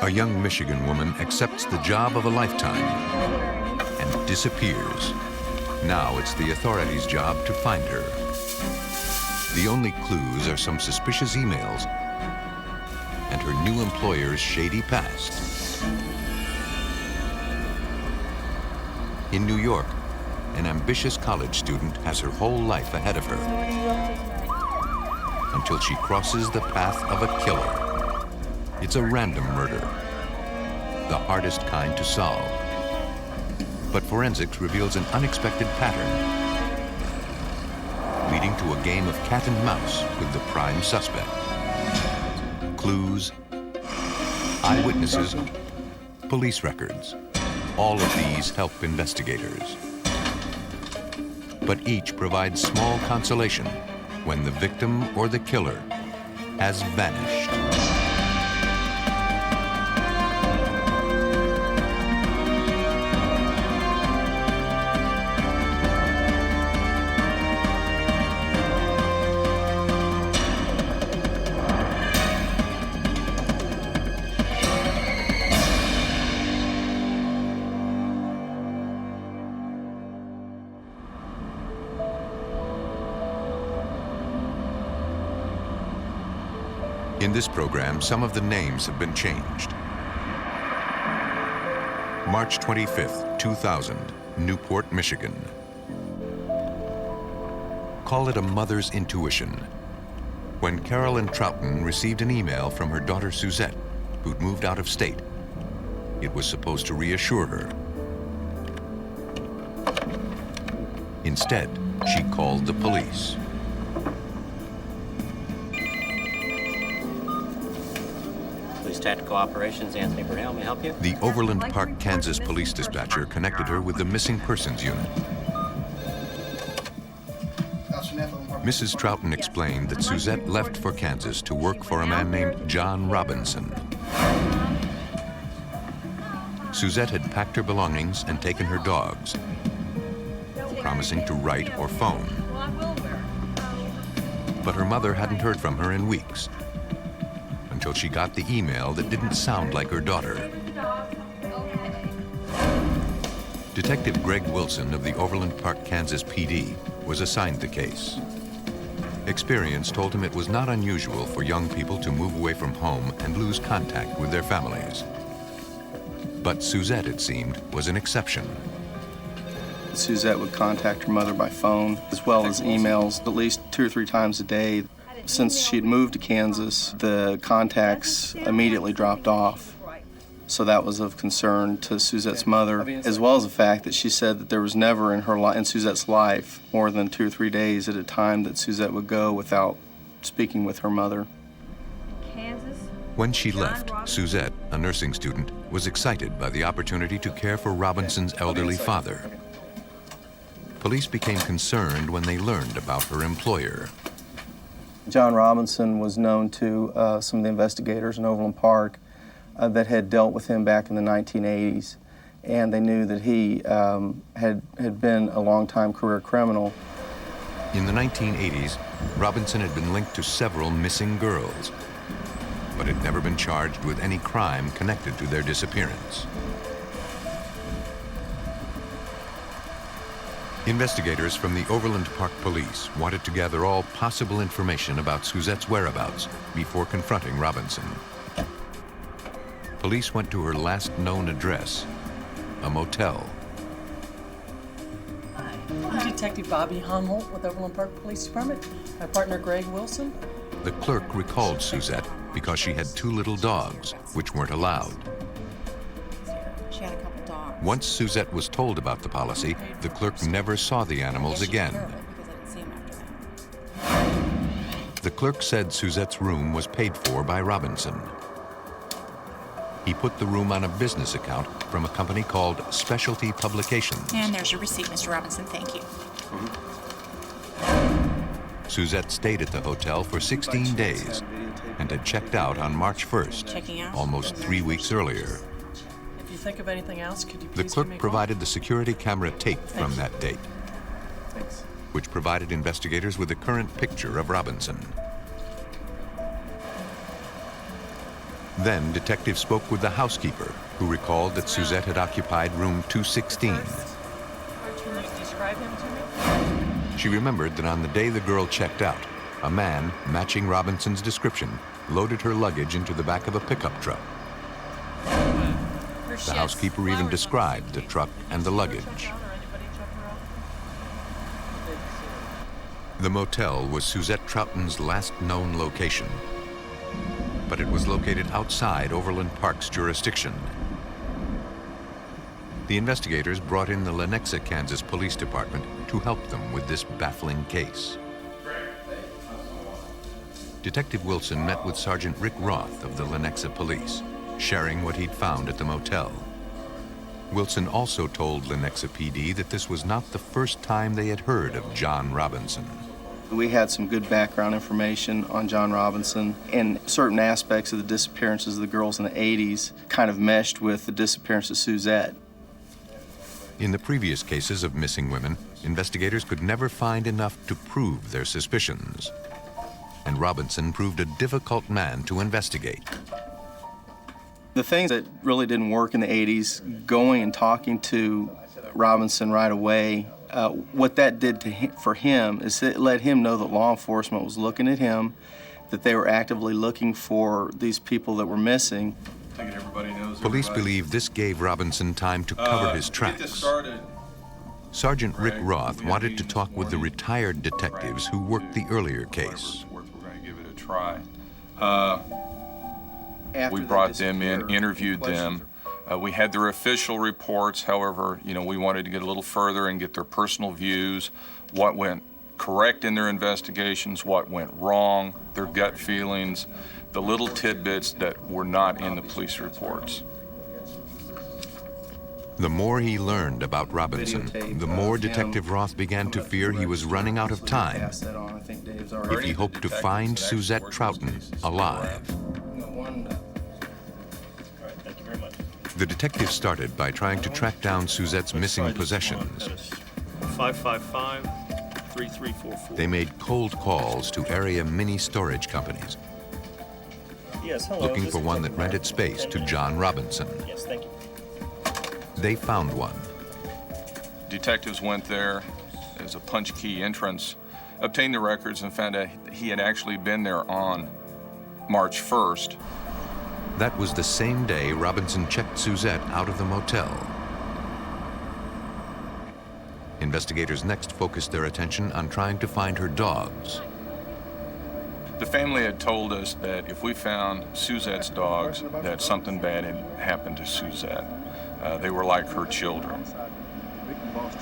A young Michigan woman accepts the job of a lifetime and disappears. Now it's the authorities' job to find her. The only clues are some suspicious emails and her new employer's shady past. In New York, an ambitious college student has her whole life ahead of her until she crosses the path of a killer. It's a random murder, the hardest kind to solve. But forensics reveals an unexpected pattern, leading to a game of cat and mouse with the prime suspect. Clues, eyewitnesses, police records. All of these help investigators. But each provides small consolation when the victim or the killer has vanished. In this program, some of the names have been changed. March 25th, 2000, Newport, Michigan. Call it a mother's intuition. When Carolyn Trouton received an email from her daughter Suzette, who'd moved out of state, it was supposed to reassure her. Instead, she called the police. Tactical Operations, Anthony Burnell, may I help you? The Overland Park, Kansas police dispatcher connected her with the missing persons unit. Mrs. Trouton explained that Suzette left for Kansas to work for a man named John Robinson. Suzette had packed her belongings and taken her dogs, promising to write or phone. But her mother hadn't heard from her in weeks, until she got the email that didn't sound like her daughter. Detective Greg Wilson of the Overland Park, Kansas PD was assigned the case. Experience told him it was not unusual for young people to move away from home and lose contact with their families. But Suzette, it seemed, was an exception. Suzette would contact her mother by phone, as well as emails, at least 2 or 3 times a day. Since she had moved to Kansas, the contacts immediately dropped off. So that was of concern to Suzette's mother, as well as the fact that she said that there was never in Suzette's life more than 2 or 3 days at a time that Suzette would go without speaking with her mother. When she left, Suzette, a nursing student, was excited by the opportunity to care for Robinson's elderly father. Police became concerned when they learned about her employer. John Robinson was known to some of the investigators in Overland Park that had dealt with him back in the 1980s, and they knew that he had been a long-time career criminal. In the 1980s, Robinson had been linked to several missing girls, but had never been charged with any crime connected to their disappearance. Investigators from the Overland Park Police wanted to gather all possible information about Suzette's whereabouts before confronting Robinson. Police went to her last known address, a motel. I'm Detective Bobby Humholt with Overland Park Police Department. My partner Greg Wilson. The clerk recalled Suzette because she had 2 little dogs, which weren't allowed. She had a couple dogs. Once Suzette was told about the policy, the clerk never saw the animals again. The clerk said Suzette's room was paid for by Robinson. He put the room on a business account from a company called Specialty Publications. And there's your receipt, Mr. Robinson. Thank you. Suzette stayed at the hotel for 16 days and had checked out on March 1st, Checking out? almost 3 weeks earlier. If you think of anything else, could you The please clerk give me a provided the security camera tape from that date, call? Thanks. which provided investigators with a current picture of Robinson. Then detectives spoke with the housekeeper, who recalled that Suzette had occupied room 216. Can you describe him to me? She remembered that on the day the girl checked out, a man, matching Robinson's description, loaded her luggage into the back of a pickup truck. The housekeeper even described the truck and the luggage. The motel was Suzette Trouton's last known location, but it was located outside Overland Park's jurisdiction. The investigators brought in the Lenexa, Kansas Police Department to help them with this baffling case. Detective Wilson met with Sergeant Rick Roth of the Lenexa Police, sharing what he'd found at the motel. Wilson also told Lenexa PD that this was not the first time they had heard of John Robinson. We had some good background information on John Robinson, and certain aspects of the disappearances of the girls in the 80s kind of meshed with the disappearance of Suzette. In the previous cases of missing women, investigators could never find enough to prove their suspicions. And Robinson proved a difficult man to investigate. The things that really didn't work in the 80s, going and talking to Robinson right away, what that did for him is it let him know that law enforcement was looking at him, that they were actively looking for these people that were missing. Police believe this gave Robinson time to cover his tracks. Sergeant Rick Roth wanted to talk with the retired detectives who worked the earlier case. We're going to give it a try. We brought them in, interviewed them. We had their official reports. However, we wanted to get a little further and get their personal views, what went correct in their investigations, what went wrong, their gut feelings, the little tidbits that were not in the police reports. The more he learned about Robinson, the more Detective Roth began to fear he was running out of time if he hoped to find Suzette Trouton alive. The detective started by trying to track down Suzette's missing possessions. 555-3344. They made cold calls to area mini storage companies, Yes, hello. looking for one that rented space to John Robinson. Yes, thank you. They found one. Detectives went there as a punch key entrance, obtained the records, and found out he had actually been there on March 1st. That was the same day Robinson checked Suzette out of the motel. Investigators next focused their attention on trying to find her dogs. The family had told us that if we found Suzette's dogs, that something bad had happened to Suzette. They were like her children.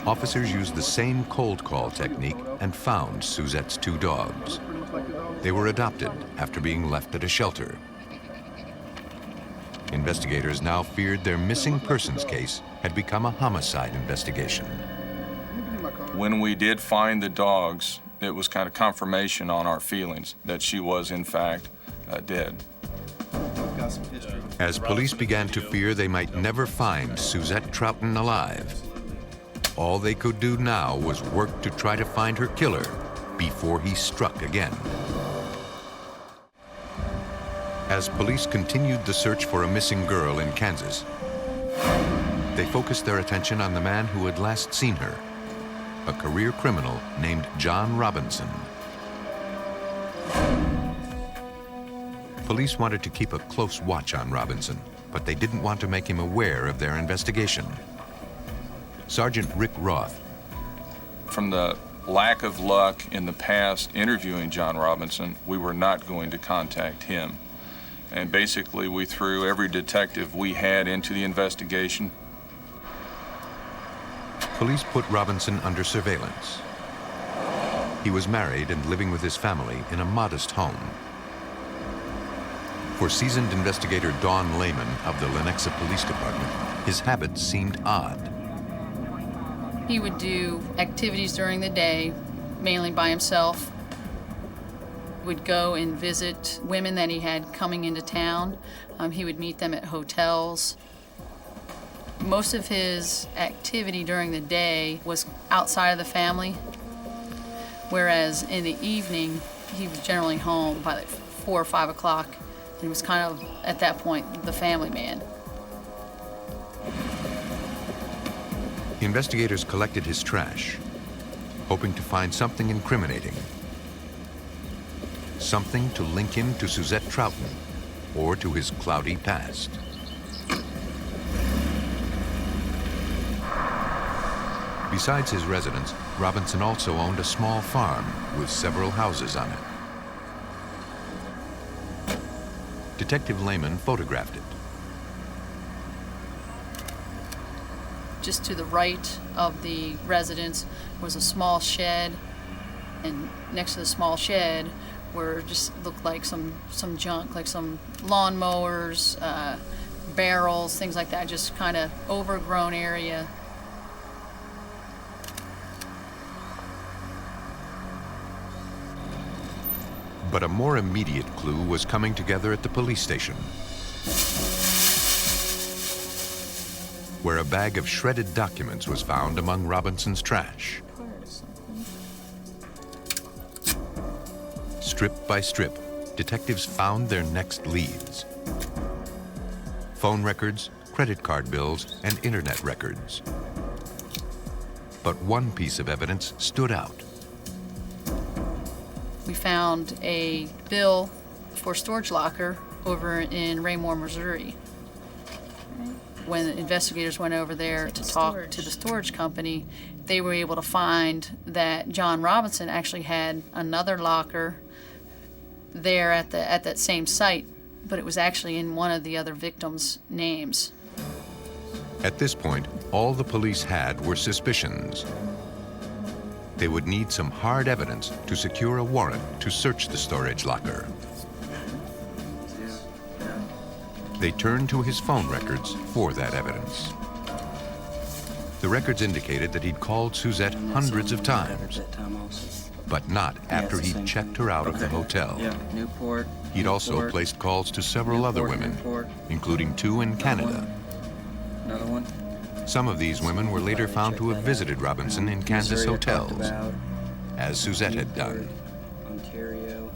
Officers used the same cold call technique and found Suzette's 2 dogs. They were adopted after being left at a shelter. Investigators now feared their missing persons case had become a homicide investigation. When we did find the dogs, it was kind of confirmation on our feelings that she was, in fact, dead. As police began to fear they might never find Suzette Trouton alive, all they could do now was work to try to find her killer before he struck again. As police continued the search for a missing girl in Kansas, they focused their attention on the man who had last seen her, a career criminal named John Robinson. Police wanted to keep a close watch on Robinson, but they didn't want to make him aware of their investigation. Sergeant Rick Roth. From the lack of luck in the past interviewing John Robinson, we were not going to contact him. And basically, we threw every detective we had into the investigation. Police put Robinson under surveillance. He was married and living with his family in a modest home. For seasoned investigator Dawn Lehman of the Lenexa Police Department, his habits seemed odd. He would do activities during the day, mainly by himself. Would go and visit women that he had coming into town. He would meet them at hotels. Most of his activity during the day was outside of the family, whereas in the evening, he was generally home by like 4 or 5 o'clock, He was kind of, at that point, the family man. Investigators collected his trash, hoping to find something incriminating. Something to link him to Suzette Trouton or to his cloudy past. Besides his residence, Robinson also owned a small farm with several houses on it. Detective Lehman photographed it. Just to the right of the residence was a small shed, and next to the small shed were just looked like some junk, like some lawnmowers, barrels, things like that, just kind of overgrown area. But a more immediate clue was coming together at the police station, where a bag of shredded documents was found among Robinson's trash. Strip by strip, detectives found their next leads. Phone records, credit card bills, and internet records. But one piece of evidence stood out. We found a bill for a storage locker over in Raymore, Missouri. When the investigators went over there to talk to the storage company, they were able to find that John Robinson actually had another locker there at that same site, but it was actually in one of the other victims' names. At this point, all the police had were suspicions. They would need some hard evidence to secure a warrant to search the storage locker. They turned to his phone records for that evidence. The records indicated that he'd called Suzette hundreds of times, but not after he'd checked her out of the hotel. Newport. He'd also placed calls to several other women, including 2 in Canada. Another one. Some of these women were later found to have visited Robinson in Kansas hotels, as Suzette had done. Ontario.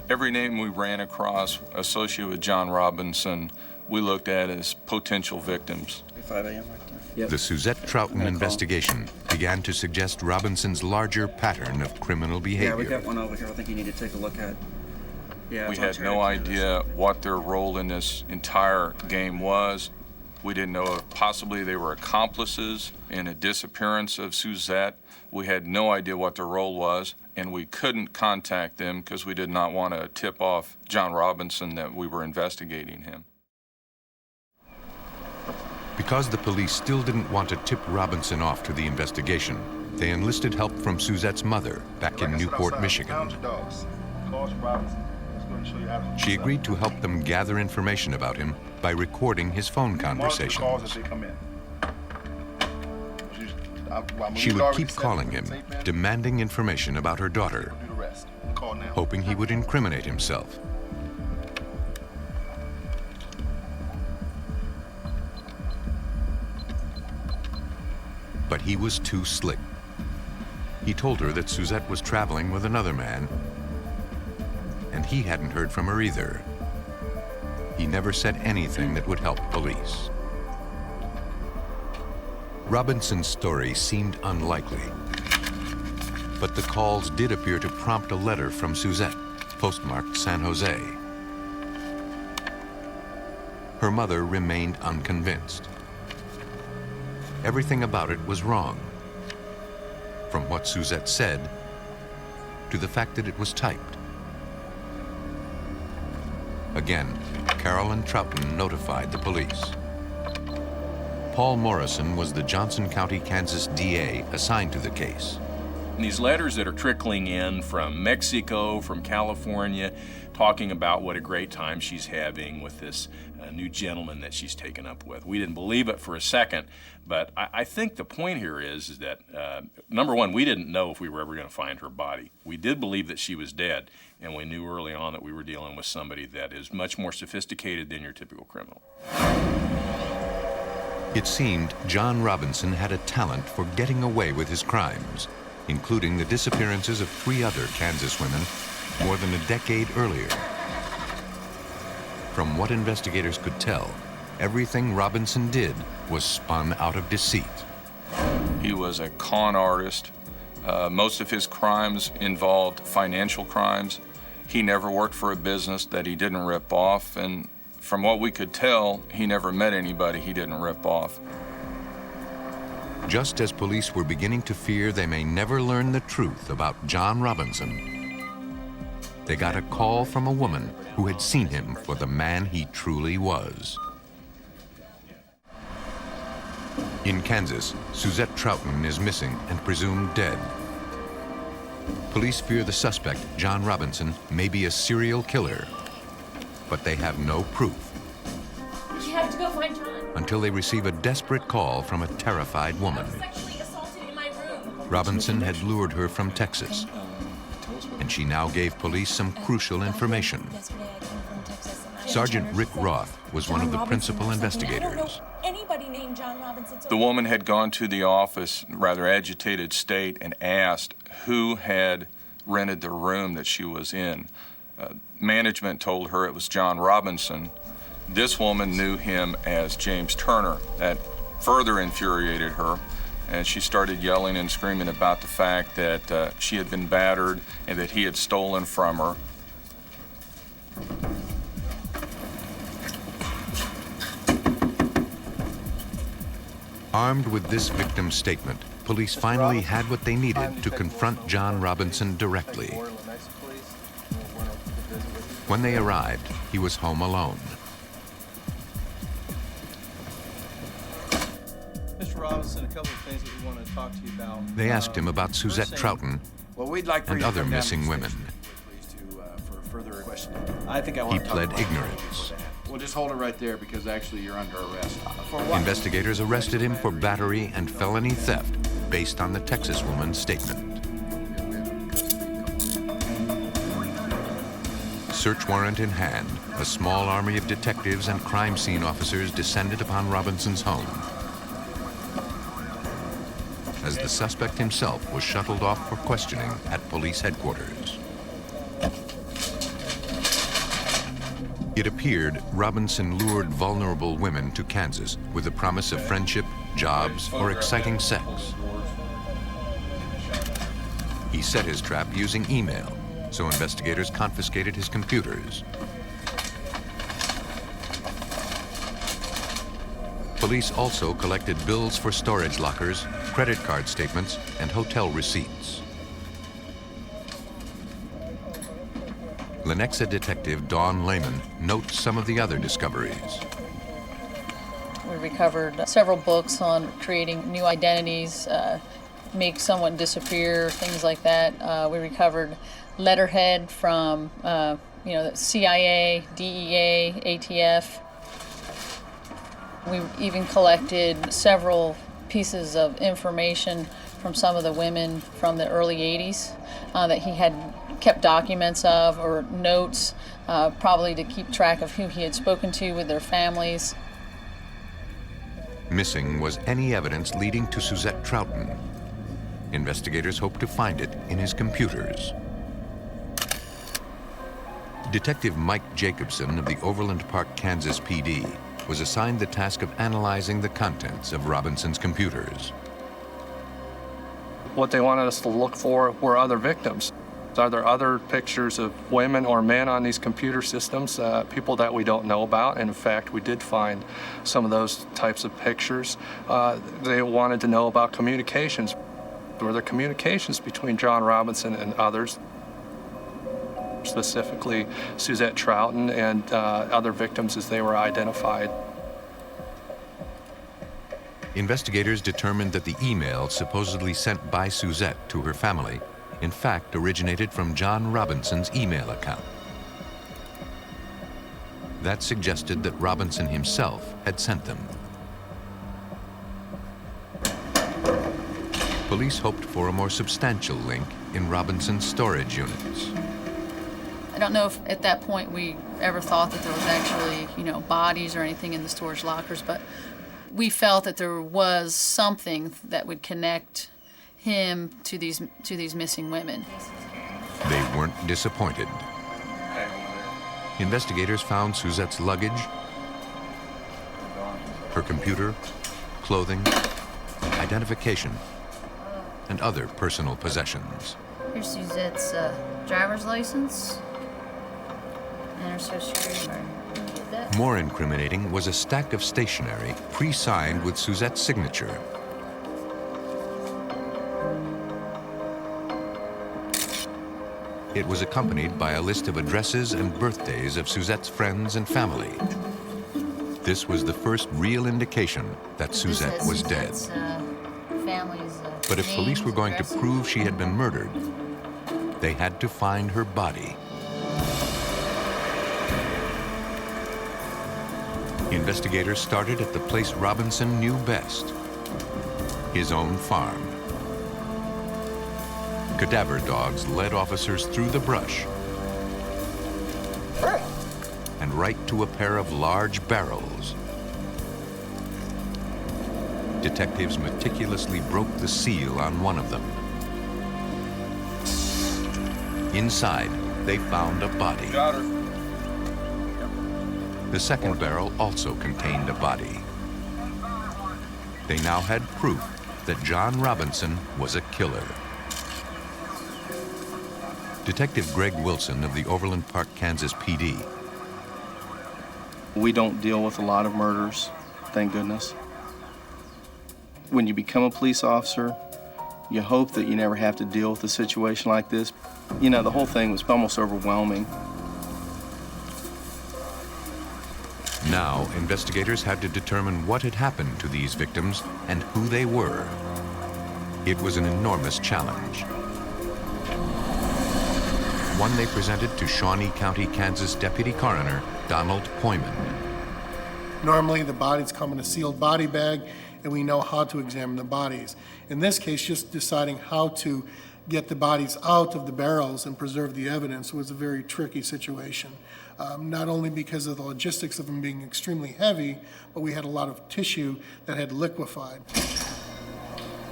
Every name we ran across associated with John Robinson, we looked at as potential victims. 5 a.m. right there. Yep. The Suzette Trouton investigation began to suggest Robinson's larger pattern of criminal behavior. Yeah, we got one over here I think you need to take a look at. Yeah, We had no idea what their role in this entire game was. We didn't know if possibly they were accomplices in a disappearance of Suzette. We had no idea what their role was, and we couldn't contact them because we did not want to tip off John Robinson that we were investigating him. Because the police still didn't want to tip Robinson off to the investigation, they enlisted help from Suzette's mother back in Newport, Michigan. She agreed to help them gather information about him by recording his phone conversations. She would keep calling him, demanding information about her daughter, hoping he would incriminate himself. But he was too slick. He told her that Suzette was traveling with another man, and he hadn't heard from her either. He never said anything that would help police. Robinson's story seemed unlikely, but the calls did appear to prompt a letter from Suzette, postmarked San Jose. Her mother remained unconvinced. Everything about it was wrong, from what Suzette said to the fact that it was typed. Again, Carolyn Trouton notified the police. Paul Morrison was the Johnson County, Kansas DA assigned to the case. And these letters that are trickling in from Mexico, from California, talking about what a great time she's having with this new gentleman that she's taken up with. We didn't believe it for a second, but I think the point here is that, number one, we didn't know if we were ever going to find her body. We did believe that she was dead, and we knew early on that we were dealing with somebody that is much more sophisticated than your typical criminal. It seemed John Robinson had a talent for getting away with his crimes, including the disappearances of 3 other Kansas women more than a decade earlier. From what investigators could tell, everything Robinson did was spun out of deceit. He was a con artist. Most of his crimes involved financial crimes. He never worked for a business that he didn't rip off, and from what we could tell, he never met anybody he didn't rip off. Just as police were beginning to fear they may never learn the truth about John Robinson, they got a call from a woman who had seen him for the man he truly was. In Kansas, Suzette Trouton is missing and presumed dead. Police fear the suspect, John Robinson, may be a serial killer, but they have no proof. You have to go find John. Until they receive a desperate call from a terrified woman. Sexually assaulted in my room. Robinson had lured her from Texas, and she now gave police some crucial information. Sergeant Rick Roth was one of the principal investigators. Anybody named John Robinson. The woman had gone to the office in rather agitated state and asked who had rented the room that she was in. Management told her it was John Robinson. This woman knew him as James Turner. That further infuriated her, and she started yelling and screaming about the fact that she had been battered and that he had stolen from her. Armed with this victim's statement, police finally had what they needed to confront John Robinson directly. When they arrived, he was home alone. Mr. Robinson, a couple of things that we want to talk to you about. They asked him about Suzette Trouton and other missing women. He pled ignorance. We'll just hold it right there because actually you're under arrest. Investigators arrested him for battery and felony theft based on the Texas woman's statement. Search warrant in hand, a small army of detectives and crime scene officers descended upon Robinson's home. As the suspect himself was shuttled off for questioning at police headquarters. It appeared Robinson lured vulnerable women to Kansas with the promise of friendship, jobs, or exciting sex. He set his trap using email, so investigators confiscated his computers. Police also collected bills for storage lockers, credit card statements, and hotel receipts. Lenexa detective Dawn Lehman notes some of the other discoveries. We recovered several books on creating new identities, make someone disappear, things like that. We recovered letterhead from the CIA, DEA, ATF. We even collected several pieces of information from some of the women from the early 80s that he had kept documents of or notes, probably to keep track of who he had spoken to with their families. Missing was any evidence leading to Suzette Trouton. Investigators hope to find it in his computers. Detective Mike Jacobson of the Overland Park, Kansas PD was assigned the task of analyzing the contents of Robinson's computers. What they wanted us to look for were other victims. Are there other pictures of women or men on these computer systems, people that we don't know about? And in fact, we did find some of those types of pictures. They wanted to know about communications. Were there communications between John Robinson and others, specifically Suzette Trouton and other victims as they were identified? Investigators determined that the email supposedly sent by Suzette to her family in fact originated from John Robinson's email account. That suggested that Robinson himself had sent them. Police hoped for a more substantial link in Robinson's storage units. I don't know if at that point we ever thought that there was actually, bodies or anything in the storage lockers, but we felt that there was something that would connect him to these missing women. They weren't disappointed. Investigators found Suzette's luggage, her computer, clothing, identification, and other personal possessions. Here's Suzette's driver's license and her social security card. Get that? More incriminating was a stack of stationery pre-signed with Suzette's signature. It was accompanied by a list of addresses and birthdays of Suzette's friends and family. This was the first real indication that Suzette was dead. But if police were going to prove she had been murdered, they had to find her body. Investigators started at the place Robinson knew best, his own farm. Cadaver dogs led officers through the brush and right to a pair of large barrels. Detectives meticulously broke the seal on one of them. Inside, they found a body. Got her. The second barrel also contained a body. They now had proof that John Robinson was a killer. Detective Greg Wilson of the Overland Park, Kansas PD. We don't deal with a lot of murders, thank goodness. When you become a police officer, you hope that you never have to deal with a situation like this. You know, the whole thing was almost overwhelming. Now, investigators had to determine what had happened to these victims and who they were. It was an enormous challenge. One they presented to Shawnee County, Kansas Deputy Coroner Donald Poyman. Normally, the bodies come in a sealed body bag, and we know how to examine the bodies. In this case, just deciding how to get the bodies out of the barrels and preserve the evidence was a very tricky situation. Not only because of the logistics of them being extremely heavy, but we had a lot of tissue that had liquefied.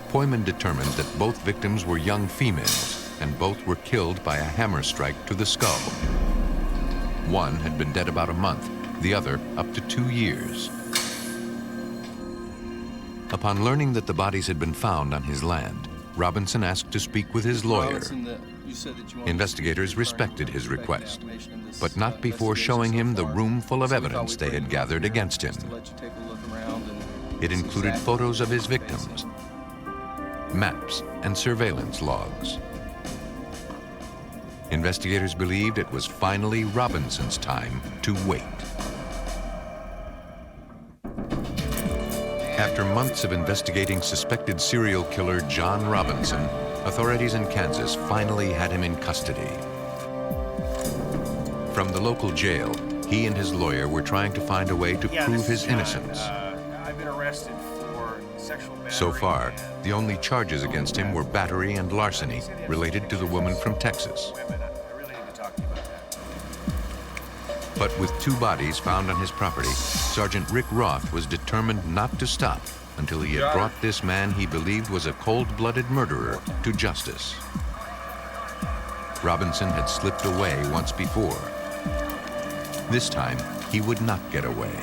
Poyman determined that both victims were young females, and both were killed by a hammer strike to the skull. One had been dead about a month, the other up to 2 years. Upon learning that the bodies had been found on his land, Robinson asked to speak with his lawyer. Investigators respected his request, but not before showing him the room full of evidence they had gathered against him. It included photos of his victims, maps, and surveillance logs. Investigators believed it was finally Robinson's time to wait. After months of investigating suspected serial killer John Robinson, authorities in Kansas finally had him in custody. From the local jail, he and his lawyer were trying to find a way to prove his innocence. I've been arrested for sexual battery. So far, the only charges against him were battery and larceny related to the woman from Texas. But with 2 bodies found on his property, Sergeant Rick Roth was determined not to stop until he had brought this man he believed was a cold-blooded murderer to justice. Robinson had slipped away once before. This time, he would not get away.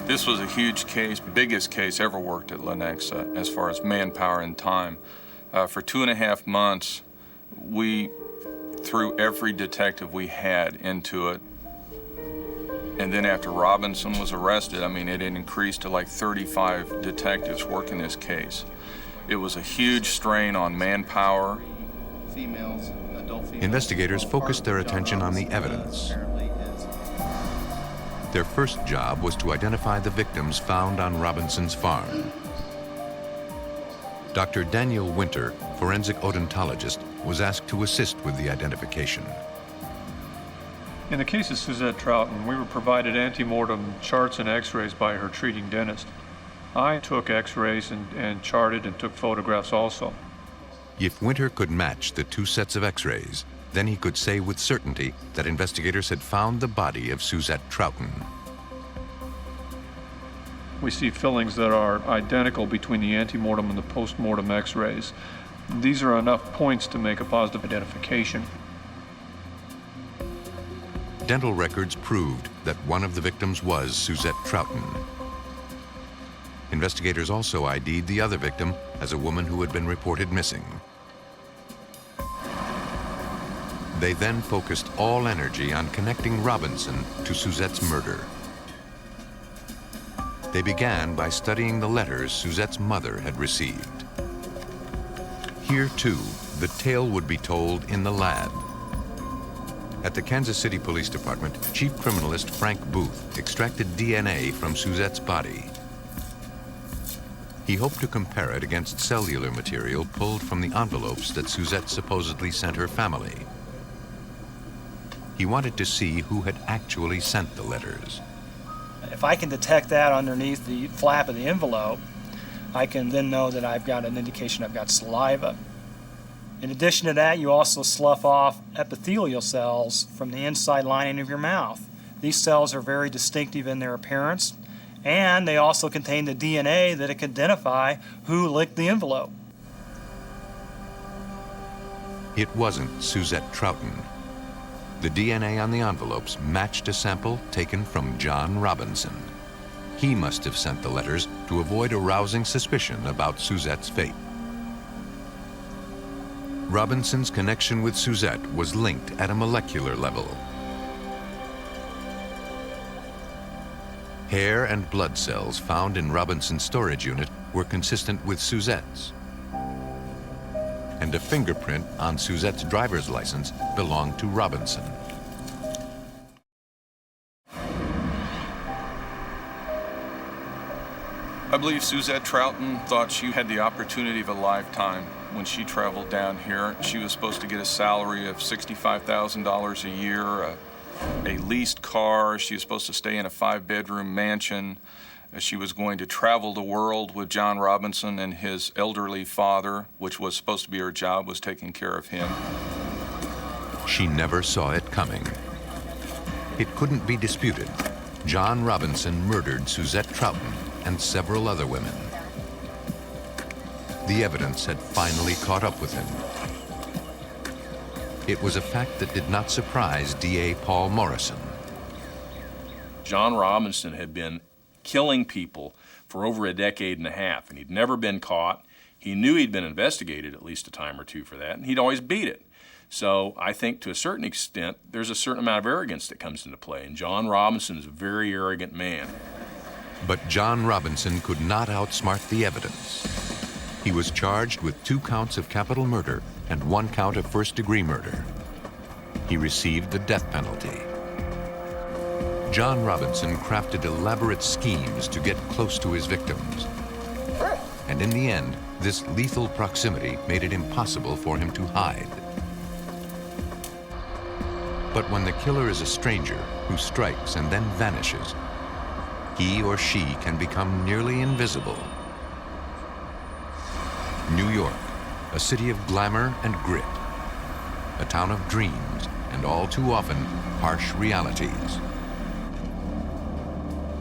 This was a huge case, biggest case ever worked at Lenexa as far as manpower and time. For 2.5 months, we threw every detective we had into it. And then after Robinson was arrested, I mean, it had increased to like 35 detectives working this case. It was a huge strain on manpower. Investigators focused their attention on the evidence. Their first job was to identify the victims found on Robinson's farm. Dr. Daniel Winter, forensic odontologist, was asked to assist with the identification. In the case of Suzette Trouton, we were provided ante-mortem charts and x-rays by her treating dentist. I took x-rays and charted and took photographs also. If Winter could match the 2 sets of x-rays, then he could say with certainty that investigators had found the body of Suzette Trouton. We see fillings that are identical between the ante-mortem and the post-mortem x-rays. These are enough points to make a positive identification. Dental records proved that one of the victims was Suzette Trouton. Investigators also ID'd the other victim as a woman who had been reported missing. They then focused all energy on connecting Robinson to Suzette's murder. They began by studying the letters Suzette's mother had received. Here, too, the tale would be told in the lab. At the Kansas City Police Department, Chief Criminalist Frank Booth extracted DNA from Suzette's body. He hoped to compare it against cellular material pulled from the envelopes that Suzette supposedly sent her family. He wanted to see who had actually sent the letters. If I can detect that underneath the flap of the envelope, I can then know that I've got an indication I've got saliva. In addition to that, you also slough off epithelial cells from the inside lining of your mouth. These cells are very distinctive in their appearance, and they also contain the DNA that can identify who licked the envelope. It wasn't Suzette Trouton. The DNA on the envelopes matched a sample taken from John Robinson. He must have sent the letters to avoid arousing suspicion about Suzette's fate. Robinson's connection with Suzette was linked at a molecular level. Hair and blood cells found in Robinson's storage unit were consistent with Suzette's. And a fingerprint on Suzette's driver's license belonged to Robinson. I believe Suzette Trouton thought she had the opportunity of a lifetime when she traveled down here. She was supposed to get a salary of $65,000 a year, a leased car. She was supposed to stay in a 5-bedroom mansion. She was going to travel the world with John Robinson and his elderly father, which was supposed to be her job, was taking care of him. She never saw it coming. It couldn't be disputed. John Robinson murdered Suzette Trouton and several other women. The evidence had finally caught up with him. It was a fact that did not surprise DA Paul Morrison. John Robinson had been killing people for over a decade and a half, and he'd never been caught. He knew he'd been investigated at least a time or two for that, and he'd always beat it. So I think to a certain extent, there's a certain amount of arrogance that comes into play, and John Robinson is a very arrogant man. But John Robinson could not outsmart the evidence. He was charged with 2 counts of capital murder and 1 count of first-degree murder. He received the death penalty. John Robinson crafted elaborate schemes to get close to his victims. And in the end, this lethal proximity made it impossible for him to hide. But when the killer is a stranger who strikes and then vanishes, he or she can become nearly invisible. New York, a city of glamour and grit, a town of dreams and all too often harsh realities.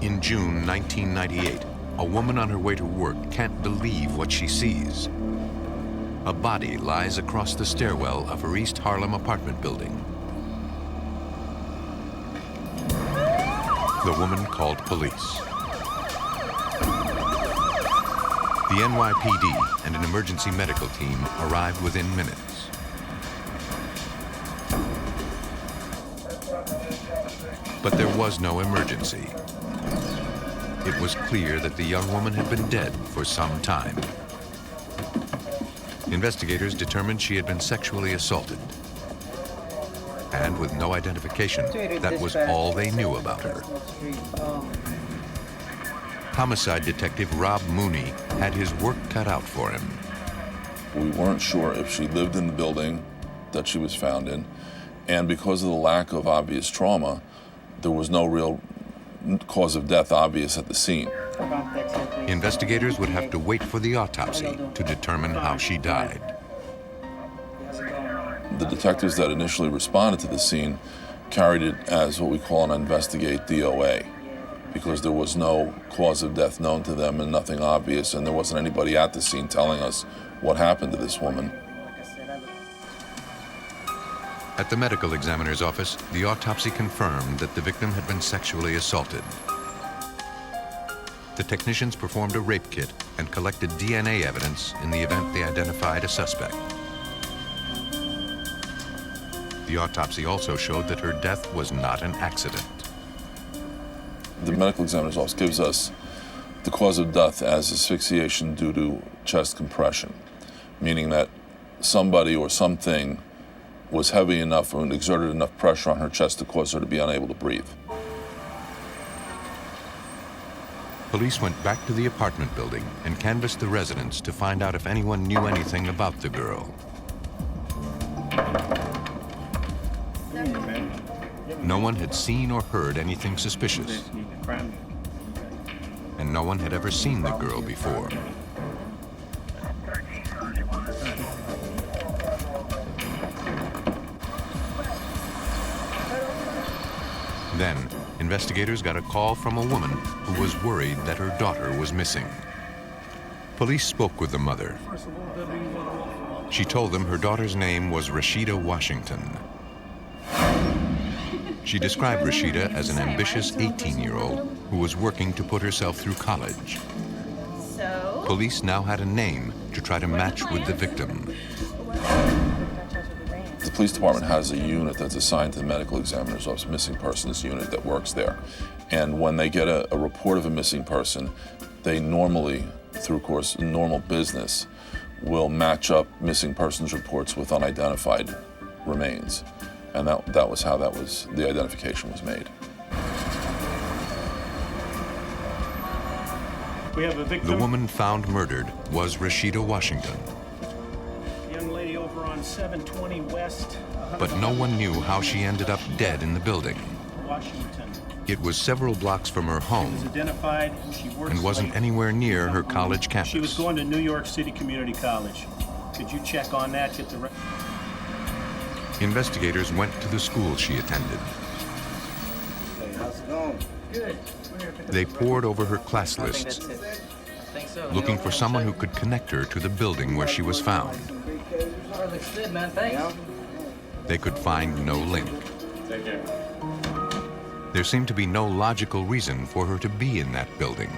In June 1998, a woman on her way to work can't believe what she sees. A body lies across the stairwell of her East Harlem apartment building. The woman called police. The NYPD and an emergency medical team arrived within minutes. But there was no emergency. It was clear that the young woman had been dead for some time. Investigators determined she had been sexually assaulted. And with no identification, that was all they knew about her. Homicide detective Rob Mooney had his work cut out for him. We weren't sure if she lived in the building that she was found in, and because of the lack of obvious trauma, there was no real cause of death obvious at the scene. Investigators would have to wait for the autopsy to determine how she died. The detectives that initially responded to the scene carried it as what we call an investigate DOA, because there was no cause of death known to them and nothing obvious, and there wasn't anybody at the scene telling us what happened to this woman. At the medical examiner's office, the autopsy confirmed that the victim had been sexually assaulted. The technicians performed a rape kit and collected DNA evidence in the event they identified a suspect. The autopsy also showed that her death was not an accident. The medical examiner's office gives us the cause of death as asphyxiation due to chest compression, meaning that somebody or something was heavy enough or exerted enough pressure on her chest to cause her to be unable to breathe. Police went back to the apartment building and canvassed the residents to find out if anyone knew anything about the girl. No one had seen or heard anything suspicious, and no one had ever seen the girl before. Then, investigators got a call from a woman who was worried that her daughter was missing. Police spoke with the mother. She told them her daughter's name was Rashida Washington. She described Rashida as an ambitious 18-year-old who was working to put herself through college. Police now had a name to try to match with the victim. The police department has a unit that's assigned to the medical examiner's office, missing persons unit that works there. And when they get a report of a missing person, they normally, through course normal business, will match up missing persons reports with unidentified remains. And that was how the identification was made. We have a victim. The woman found murdered was Rashida Washington. Young lady over on 720 West. But no one knew how she ended up dead in the building. Washington. It was several blocks from her home She was identified. She works and wasn't late. anywhere near her college campus. She was going to New York City Community College. Could you check on that? Get the. Investigators went to the school she attended. Hey, how's it going? Good. They pored over her class lists, looking for someone who could connect her to the building where she was found. Looks good, man. Thanks. They could find no link. There seemed to be no logical reason for her to be in that building.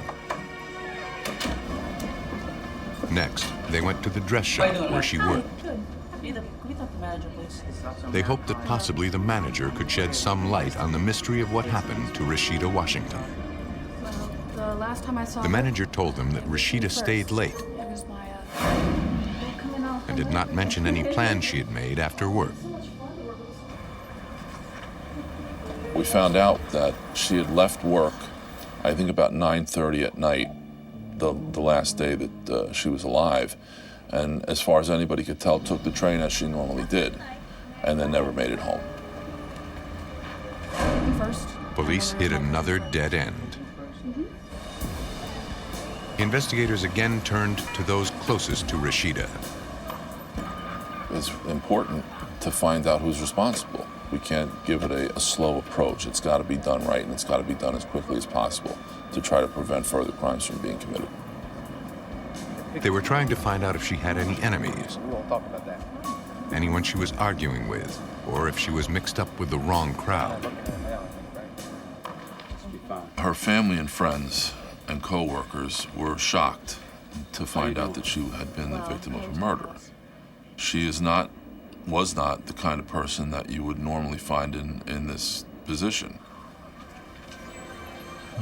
Next, they went to the dress shop where she worked. They hoped that possibly the manager could shed some light on the mystery of what happened to Rashida Washington. The last time I saw The manager told them that Rashida stayed late and did not mention any plans she had made after work. We found out that she had left work, I think about 9:30 at night, the last day that she was alive, and as far as anybody could tell, took the train as she normally did, and then never made it home. Police hit another dead end. Investigators again turned to those closest to Rashida. It's important to find out who's responsible. We can't give it a slow approach. It's got to be done right, and it's got to be done as quickly as possible to try to prevent further crimes from being committed. They were trying to find out if she had any enemies, We won't talk about that. anyone she was arguing with, or if she was mixed up with the wrong crowd. Her family and friends and co-workers were shocked to find out that she had been the victim of a murder. She was not the kind of person that you would normally find in this position.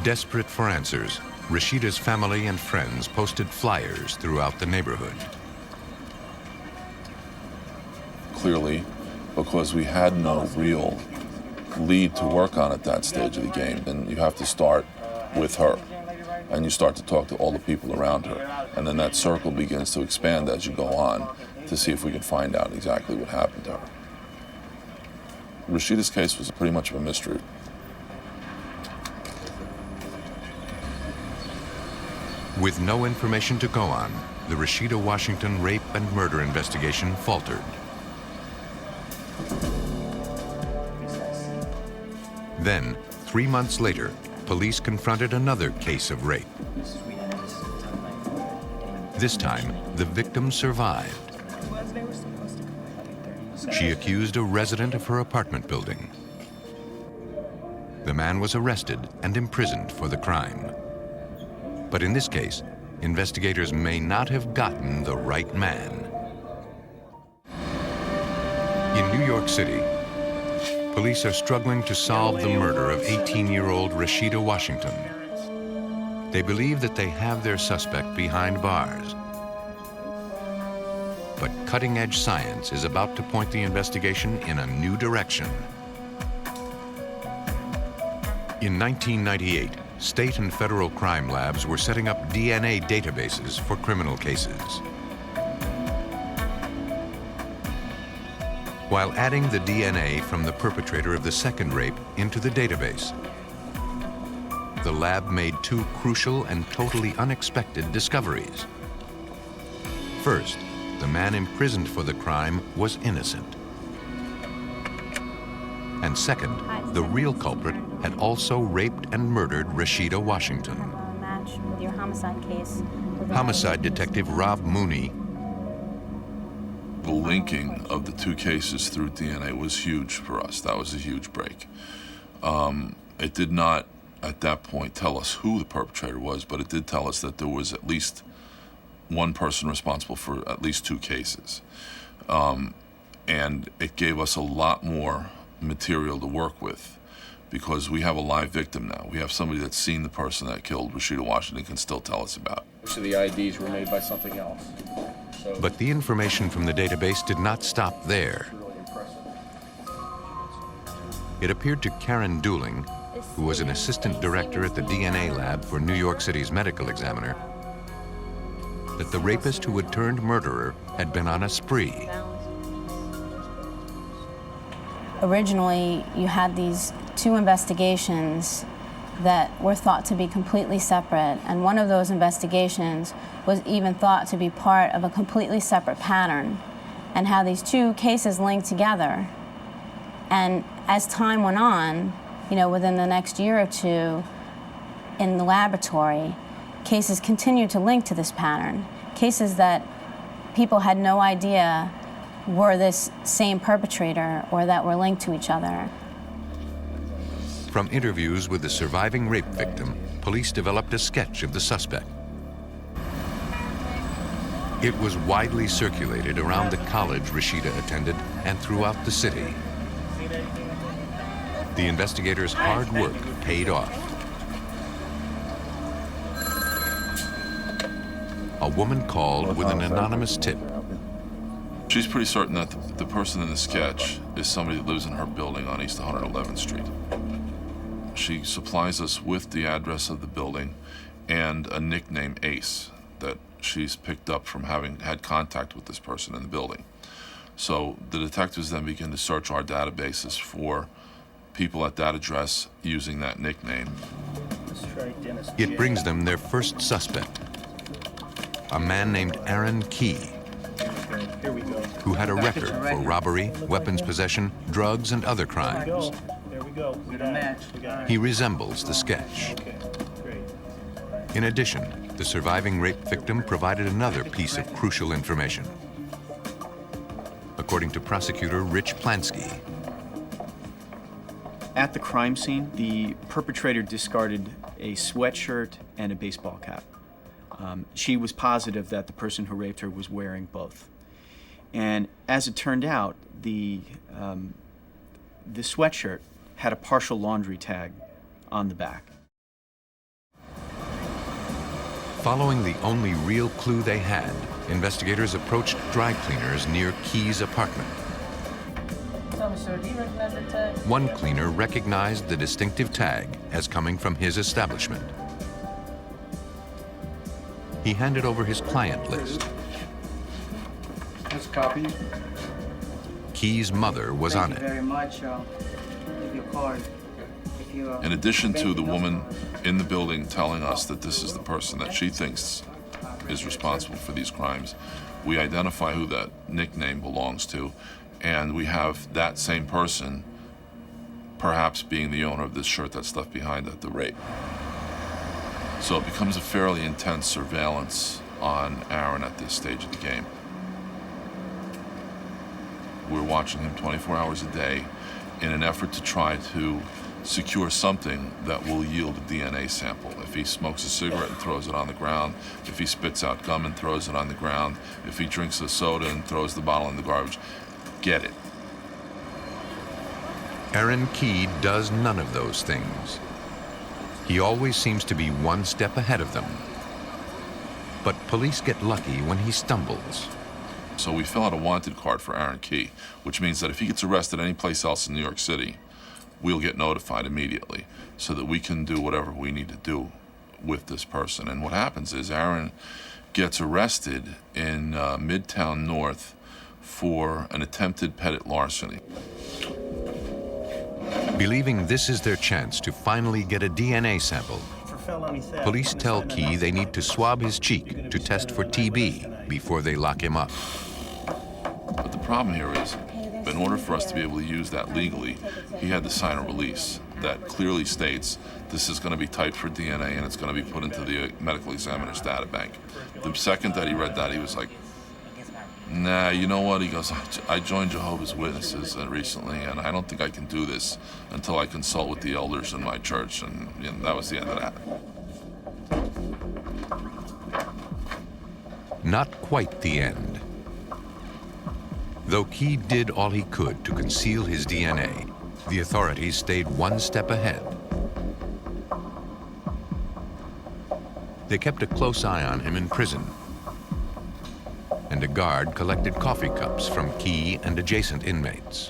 Desperate for answers, Rashida's family and friends posted flyers throughout the neighborhood. Clearly, because we had no real lead to work on at that stage of the game, then you have to start with her. And you start to talk to all the people around her. And then that circle begins to expand as you go on to see if we can find out exactly what happened to her. Rashida's case was pretty much of a mystery. With no information to go on, the Rashida Washington rape and murder investigation faltered. Then, 3 months later, police confronted another case of rape. This time, the victim survived. She accused a resident of her apartment building. The man was arrested and imprisoned for the crime. But in this case, investigators may not have gotten the right man. In New York City, police are struggling to solve the murder of 18-year-old Rashida Washington. They believe that they have their suspect behind bars. But cutting-edge science is about to point the investigation in a new direction. In 1998, state and federal crime labs were setting up DNA databases for criminal cases. While adding the DNA from the perpetrator of the second rape into the database, the lab made two crucial and totally unexpected discoveries. First, the man imprisoned for the crime was innocent. And second, the real culprit had also raped and murdered Rashida Washington. Match with your homicide case. Homicide detective Rob Mooney. The linking of the two cases through DNA was huge for us. That was a huge break. It did not, at that point, tell us who the perpetrator was, but it did tell us that there was at least one person responsible for at least two cases. And it gave us a lot more material to work with because we have a live victim now. We have somebody that's seen the person that killed Rashida Washington can still tell us about. So the IDs were made by something else. So But the information from the database did not stop there. It appeared to Karen Dooling, who was an assistant director at the DNA lab for New York City's medical examiner, that the rapist who had turned murderer had been on a spree. Originally, you had these two investigations that were thought to be completely separate, and one of those investigations was even thought to be part of a completely separate pattern, and how these two cases linked together. And as time went on, you know, within the next year or two in the laboratory, cases continued to link to this pattern, cases that people had no idea were this same perpetrator or that were linked to each other. From interviews with the surviving rape victim, police developed a sketch of the suspect. It was widely circulated around the college Rashida attended and throughout the city. The investigators' hard work paid off. A woman called with an anonymous tip. She's pretty certain that the person in the sketch is somebody that lives in her building on East 111th Street. She supplies us with the address of the building and a nickname, Ace, that she's picked up from having had contact with this person in the building. So the detectives then begin to search our databases for people at that address using that nickname. It brings them their first suspect, a man named Aaron Key, who had a record for robbery, weapons possession, drugs, and other crimes. There we go. We got a match. He resembles the sketch. Okay, great. In addition, the surviving rape victim provided another piece of crucial information. According to prosecutor Rich Plansky, at the crime scene, the perpetrator discarded a sweatshirt and a baseball cap. She was positive that the person who raped her was wearing both. And as it turned out, the sweatshirt had a partial laundry tag on the back. following the only real clue they had, investigators approached dry cleaners near Key's apartment. Tell me, sir, do you recognize that tag? One cleaner recognized the distinctive tag as coming from his establishment. He handed over his client list. Let's copy. Key's mother was on it. Thank you very much. Give you a card. If you, In addition to the woman in the building telling us that this is the person that she thinks is responsible for these crimes, we identify who that nickname belongs to, and we have that same person perhaps being the owner of this shirt that's left behind at the rape. So it becomes a fairly intense surveillance on Aaron at this stage of the game. We're watching him 24 hours a day in an effort to try to secure something that will yield a DNA sample. If he smokes a cigarette and throws it on the ground, if he spits out gum and throws it on the ground, if he drinks a soda and throws the bottle in the garbage, get it. Aaron Key does none of those things. He always seems to be one step ahead of them. But police get lucky when he stumbles. So we fill out a wanted card for Aaron Key, which means that if he gets arrested any place else in New York City, we'll get notified immediately so that we can do whatever we need to do with this person. And what happens is Aaron gets arrested in Midtown North for an attempted petit larceny. Believing this is their chance to finally get a DNA sample, For felony theft, police tell Key they need to swab his cheek to test for TB before they lock him up. But the problem here is, in order for us to be able to use that legally, he had to sign a release that clearly states this is going to be typed for DNA and it's going to be put into the medical examiner's data bank. The second that he read that, he was like, nah, you know what? He goes, I joined Jehovah's Witnesses recently, and I don't think I can do this until I consult with the elders in my church. And that was the end of that. Not quite the end. Though Key did all he could to conceal his DNA, the authorities stayed one step ahead. They kept a close eye on him in prison, and a guard collected coffee cups from Key and adjacent inmates.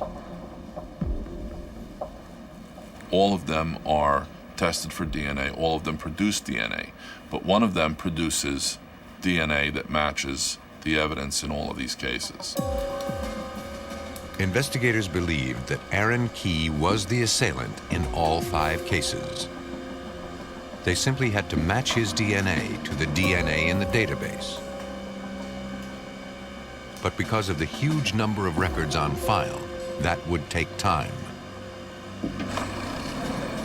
All of them are tested for DNA. All of them produce DNA, but one of them produces DNA that matches the evidence in all of these cases. Investigators believed that Aaron Key was the assailant in all 5 cases. They simply had to match his DNA to the DNA in the database. But because of the huge number of records on file, that would take time.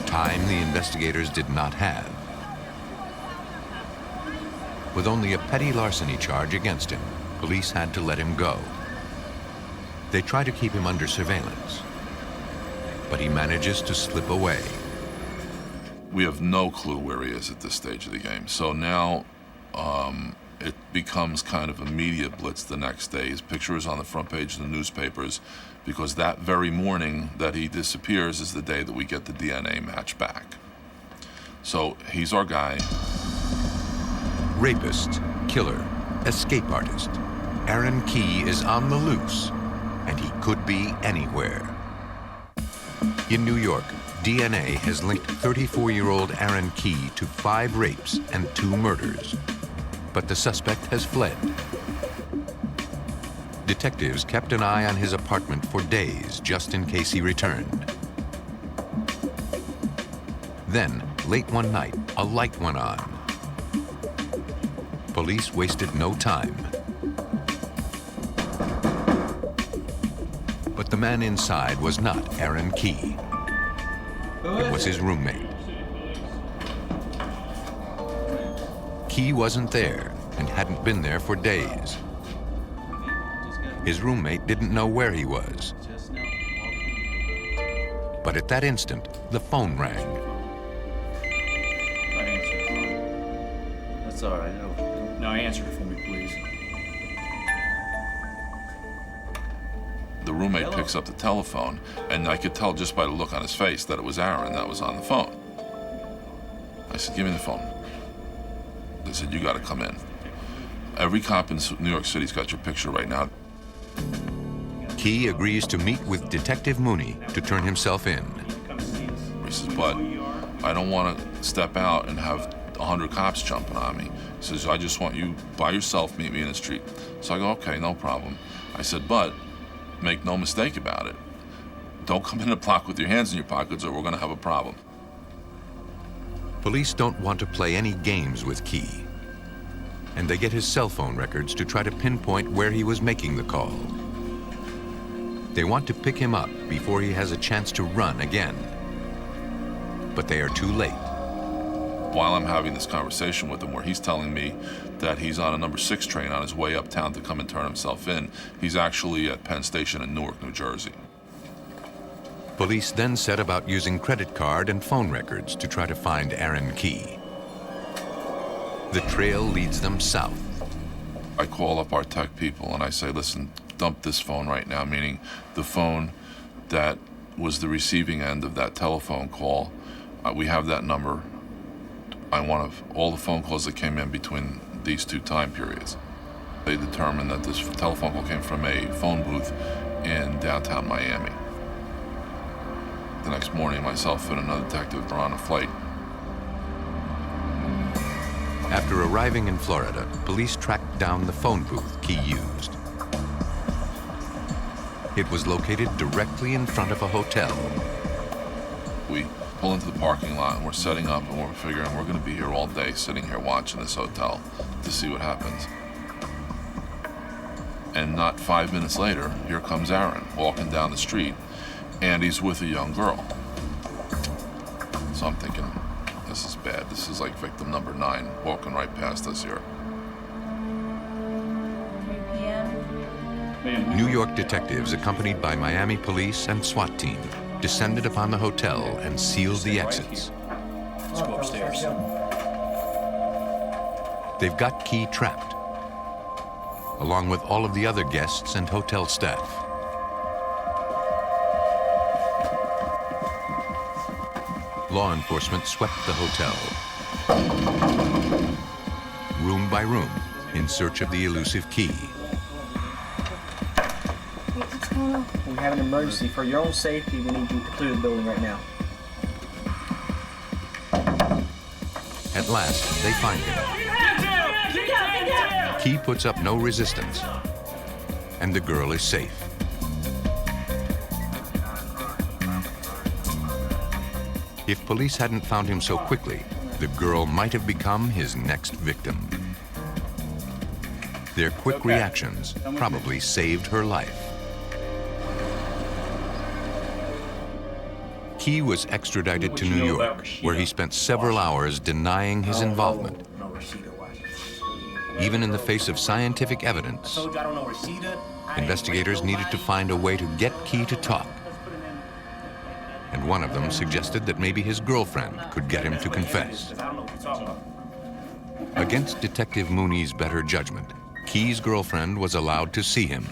Time the investigators did not have. With only a petty larceny charge against him, police had to let him go. They try to keep him under surveillance, but he manages to slip away. We have no clue where he is at this stage of the game. So now it becomes kind of a media blitz the next day. His picture is on the front page of the newspapers because that very morning that he disappears is the day that we get the DNA match back. So he's our guy. Rapist, killer, escape artist. Aaron Key is on the loose, and he could be anywhere. In New York, DNA has linked 34-year-old Aaron Key to 5 rapes and 2 murders. But the suspect has fled. Detectives kept an eye on his apartment for days just in case he returned. Then, late one night, a light went on. Police wasted no time. But the man inside was not Aaron Key. It was his roommate. Key wasn't there and hadn't been there for days. His roommate didn't know where he was. But at that instant, the phone rang. That's all right. No, answer it for me, please. The roommate picks up the telephone, and I could tell just by the look on his face that it was Aaron that was on the phone. I said, give me the phone. They said, you got to come in. Every cop in New York City's got your picture right now. Key agrees to meet with Detective Mooney to turn himself in. He says, but I don't want to step out and have 100 cops jumping on me. He says, I just want you by yourself, meet me in the street. So I go, okay, no problem. I said, but make no mistake about it. Don't come in the block with your hands in your pockets or we're going to have a problem. Police don't want to play any games with Key, and they get his cell phone records to try to pinpoint where he was making the call. They want to pick him up before he has a chance to run again. But they are too late. while I'm having this conversation with him where he's telling me that he's on a number 6 train on his way uptown to come and turn himself in, he's actually at Penn Station in Newark, New Jersey. Police then set about using credit card and phone records to try to find Aaron Key. The trail leads them south. I call up our tech people and I say, listen, dump this phone right now, meaning the phone that was the receiving end of that telephone call. We have that number. I want all the phone calls that came in between these 2 time periods. They determined that this telephone call came from a phone booth in downtown Miami. The next morning, myself and another detective were on a flight. After arriving in Florida, police tracked down the phone booth Key used. It was located directly in front of a hotel. We pull into the parking lot and we're setting up and we're figuring we're going to be here all day sitting here watching this hotel to see what happens. And not 5 minutes later, here comes Aaron walking down the street and he's with a young girl. So I'm thinking, this is bad. This is like victim number 9 walking right past us here. New York detectives, accompanied by Miami police and SWAT team, descended upon the hotel and sealed the exits. Let's go upstairs. They've got Key trapped, along with all of the other guests and hotel staff. Law enforcement swept the hotel, room by room, in search of the elusive Key. We have an emergency. For your own safety, we need you to clear the building right now. At last, they find him. Key puts up no resistance, and the girl is safe. If police hadn't found him so quickly, the girl might have become his next victim. Their quick reactions probably saved her life. Key was extradited to New York, where he spent several hours denying his involvement. Even in the face of scientific evidence, investigators needed to find a way to get Key to talk. And one of them suggested that maybe his girlfriend could get him to confess. Against Detective Mooney's better judgment, Key's girlfriend was allowed to see him.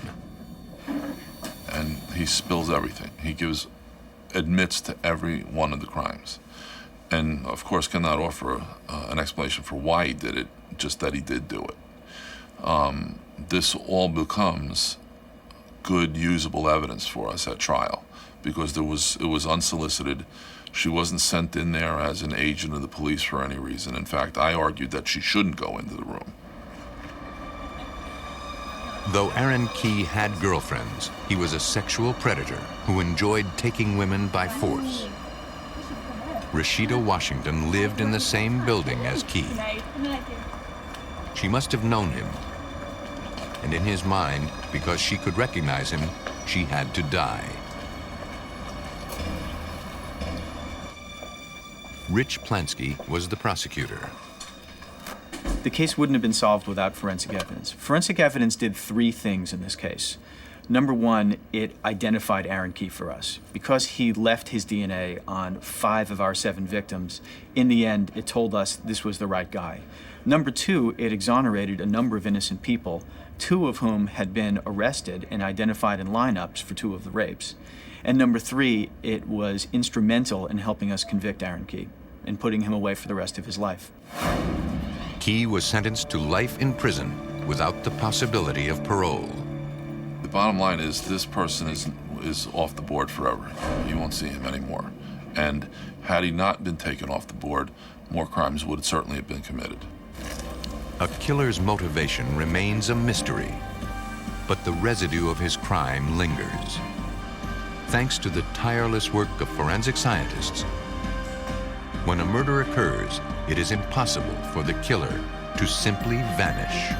And he spills everything. He admits to every one of the crimes. And of course cannot offer an explanation for why he did it, just that he did do it. This all becomes good, usable evidence for us at trial, because it was unsolicited. She wasn't sent in there as an agent of the police for any reason. In fact, I argued that she shouldn't go into the room. Though Aaron Key had girlfriends, he was a sexual predator who enjoyed taking women by force. Rashida Washington lived in the same building as Key. She must have known him. And in his mind, because she could recognize him, she had to die. Rich Plansky was the prosecutor. The case wouldn't have been solved without forensic evidence. Forensic evidence did 3 things in this case. Number 1, it identified Aaron Key for us. Because he left his DNA on 5 of our 7 victims, in the end, it told us this was the right guy. Number 2, it exonerated a number of innocent people, 2 of whom had been arrested and identified in lineups for 2 of the rapes. And number 3, it was instrumental in helping us convict Aaron Key and putting him away for the rest of his life. Key was sentenced to life in prison without the possibility of parole. The bottom line is this person is off the board forever. You won't see him anymore. And had he not been taken off the board, more crimes would certainly have been committed. A killer's motivation remains a mystery, but the residue of his crime lingers. Thanks to the tireless work of forensic scientists, when a murder occurs, it is impossible for the killer to simply vanish.